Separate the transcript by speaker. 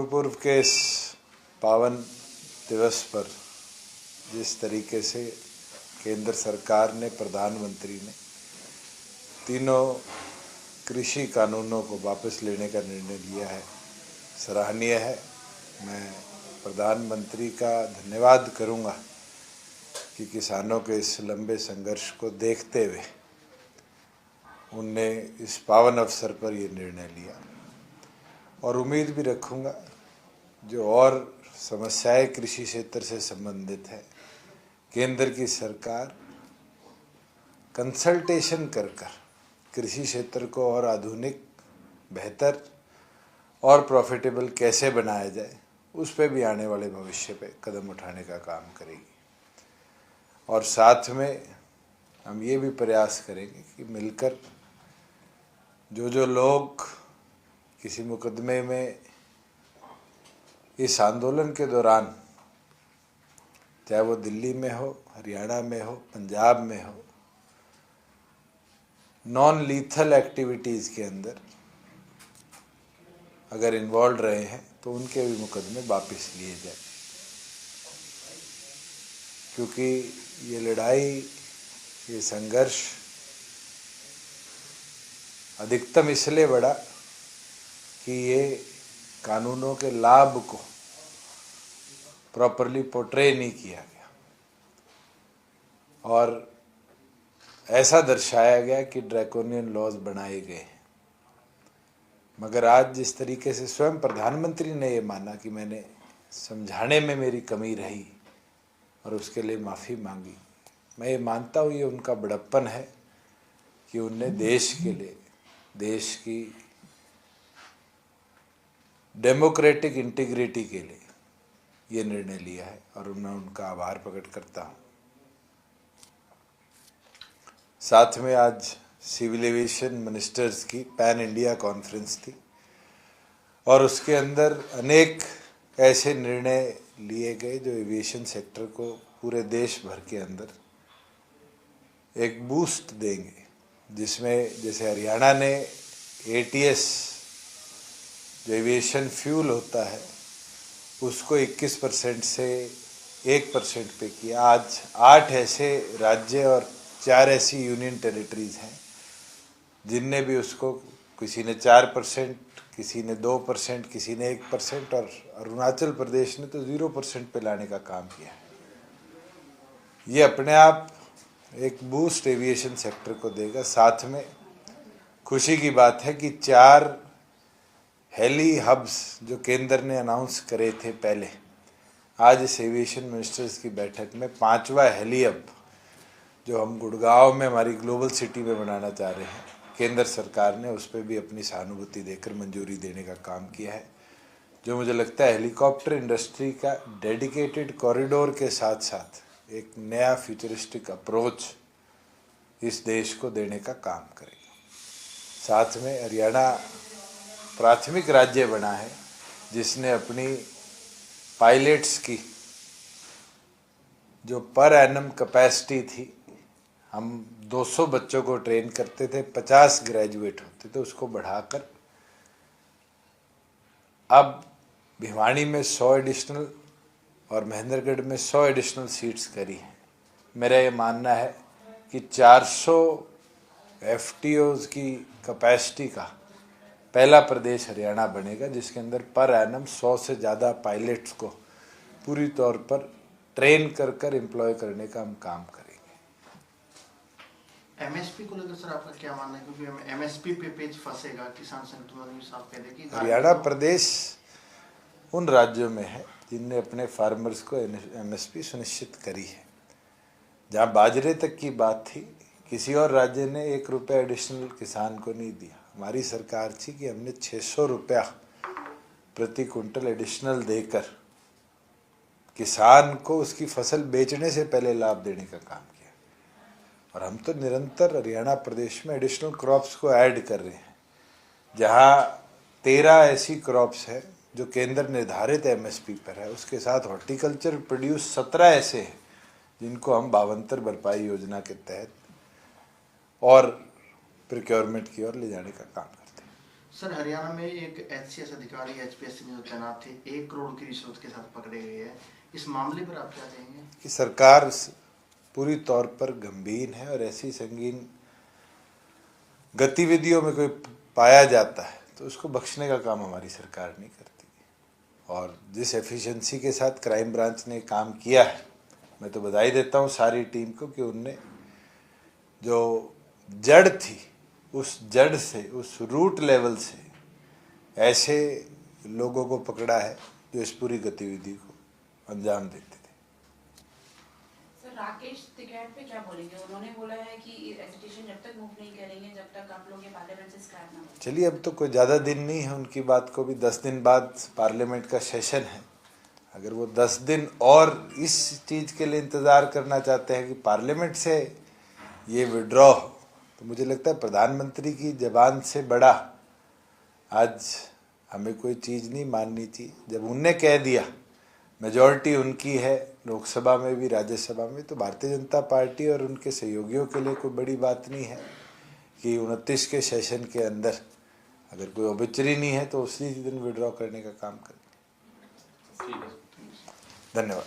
Speaker 1: गुरुपुर्ब के इस पावन दिवस पर जिस तरीके से केंद्र सरकार ने, प्रधानमंत्री ने तीनों कृषि कानूनों को वापस लेने का निर्णय लिया है, सराहनीय है। मैं प्रधानमंत्री का धन्यवाद करूंगा कि किसानों के इस लंबे संघर्ष को देखते हुए उनने इस पावन अवसर पर ये निर्णय लिया, और उम्मीद भी रखूंगा जो और समस्याएं कृषि क्षेत्र से संबंधित है, केंद्र की सरकार कंसल्टेशन कर कृषि क्षेत्र को और आधुनिक, बेहतर और प्रॉफिटेबल कैसे बनाया जाए, उस पे भी आने वाले भविष्य पे कदम उठाने का काम करेगी। और साथ में हम ये भी प्रयास करेंगे कि मिलकर जो लोग किसी मुकदमे में इस आंदोलन के दौरान, चाहे वो दिल्ली में हो, हरियाणा में हो, पंजाब में हो, नॉन लीथल एक्टिविटीज़ के अंदर अगर इन्वॉल्व रहे हैं तो उनके भी मुकदमे वापस लिए जाए, क्योंकि ये लड़ाई, ये संघर्ष अधिकतम इसलिए बढ़ा कि ये कानूनों के लाभ को प्रॉपरली पोर्ट्रे नहीं किया गया और ऐसा दर्शाया गया कि ड्रैकोनियन लॉज बनाए गए हैं। मगर आज जिस तरीके से स्वयं प्रधानमंत्री ने ये माना कि मैंने समझाने में मेरी कमी रही और उसके लिए माफ़ी मांगी, मैं ये मानता हूँ ये उनका बड़प्पन है कि उनने देश के लिए, देश की डेमोक्रेटिक इंटीग्रिटी के लिए ये निर्णय लिया है, और मैं उनका आभार प्रकट करता हूँ। साथ में आज सिविल एविएशन मिनिस्टर्स की पैन इंडिया कॉन्फ्रेंस थी और उसके अंदर अनेक ऐसे निर्णय लिए गए जो एविएशन सेक्टर को पूरे देश भर के अंदर एक बूस्ट देंगे, जिसमें जैसे हरियाणा ने ATS जो एविएशन फ्यूल होता है उसको 21% से 1% पे किया। आज 8 ऐसे राज्य और 4 ऐसी यूनियन टेरिटरीज हैं जिनने भी उसको, किसी ने 4%, किसी ने 2%, किसी ने 1%, और अरुणाचल प्रदेश ने तो 0% पे लाने का काम किया है। ये अपने आप एक बूस्ट एविएशन सेक्टर को देगा। साथ में खुशी की बात है कि 4 हेली हब्स जो केंद्र ने अनाउंस करे थे पहले, आज इस एविएशन मिनिस्टर्स की बैठक में 5वां हेली हब जो हम गुड़गांव में हमारी ग्लोबल सिटी में बनाना चाह रहे हैं, केंद्र सरकार ने उस पर भी अपनी सहानुभूति देकर मंजूरी देने का काम किया है, जो मुझे लगता है हेलीकॉप्टर इंडस्ट्री का डेडिकेटेड कॉरिडोर के साथ साथ एक नया फ्यूचरिस्टिक अप्रोच इस देश को देने का काम करेगा। साथ में हरियाणा प्राथमिक राज्य बना है जिसने अपनी पायलट्स की जो पर एनम कैपेसिटी थी, हम 200 बच्चों को ट्रेन करते थे, 50 ग्रेजुएट होते थे, उसको बढ़ाकर अब भिवानी में 100 एडिशनल और महेंद्रगढ़ में 100 एडिशनल सीट्स करी हैं। मेरा ये मानना है कि 400 FTOs की कैपेसिटी का पहला प्रदेश हरियाणा बनेगा, जिसके अंदर पर एनम 100 से ज़्यादा पायलट्स को पूरी तौर पर ट्रेन कर एम्प्लॉय करने का हम काम करेंगे।
Speaker 2: MSP को लेकर सर आपका क्या मानना है, क्योंकि MSP पे पेज फंसेगा, किसान संगठन साहब कह रहे कि
Speaker 1: हरियाणा प्रदेश उन राज्यों में है जिनने अपने फार्मर्स को MSP सुनिश्चित करी है। जहाँ बाजरे तक की बात थी, किसी और राज्य ने 1 रुपया एडिशनल किसान को नहीं दिया। हमारी सरकार थी कि हमने 600 रुपया प्रति कुंटल एडिशनल देकर किसान को उसकी फसल बेचने से पहले लाभ देने का काम किया, और हम तो निरंतर हरियाणा प्रदेश में एडिशनल क्रॉप्स को ऐड कर रहे हैं। जहाँ 13 ऐसी क्रॉप्स है जो केंद्र निर्धारित MSP पर है, उसके साथ हॉर्टिकल्चर प्रोड्यूस 17 ऐसे हैं जिनको हम भावांतर भरपाई योजना के तहत और प्रोक्योरमेंट की ओर ले जाने का काम करते हैं।
Speaker 2: सर हरियाणा में एक एचसीएस अधिकारी एचपीएससी में जो तैनात थे 1 करोड़ की रिश्वत के साथ पकड़े गए हैं, इस मामले पर आप क्या कहेंगे?
Speaker 1: कि सरकार पूरी तौर पर गंभीर है और ऐसी संगीन गतिविधियों में कोई पाया जाता है तो उसको बख्शने का काम हमारी सरकार नहीं करती। और जिस एफिशिएंसी के साथ क्राइम ब्रांच ने काम किया है, मैं तो बधाई देता हूँ सारी टीम को कि उनने जो जड़ थी उस जड़ से, उस रूट लेवल से ऐसे लोगों को पकड़ा है जो इस पूरी गतिविधि को अंजाम देते थे।
Speaker 3: सर राकेश टिकैत पे क्या बोलेंगे? उन्होंने बोला है कि एजिटेशन जब तक मूव नहीं करेंगे जब तक आप लोग ये पार्लियामेंट से स्क्रैप ना हो।
Speaker 1: चलिए, अब तो कोई ज़्यादा दिन नहीं है उनकी बात को भी, 10 दिन बाद पार्लियामेंट का सेशन है। अगर वो 10 दिन और इस चीज़ के लिए इंतज़ार करना चाहते हैं कि पार्लियामेंट से ये विड्रॉ हो, तो मुझे लगता है प्रधानमंत्री की ज़बान से बड़ा आज हमें कोई चीज़ नहीं माननी चाहिए। जब उनने कह दिया, मेजॉरिटी उनकी है लोकसभा में भी राज्यसभा में, तो भारतीय जनता पार्टी और उनके सहयोगियों के लिए कोई बड़ी बात नहीं है कि 29 के सेशन के अंदर अगर कोई ऑबिचरी नहीं है तो उसी दिन विड्रॉ करने का काम करें। धन्यवाद।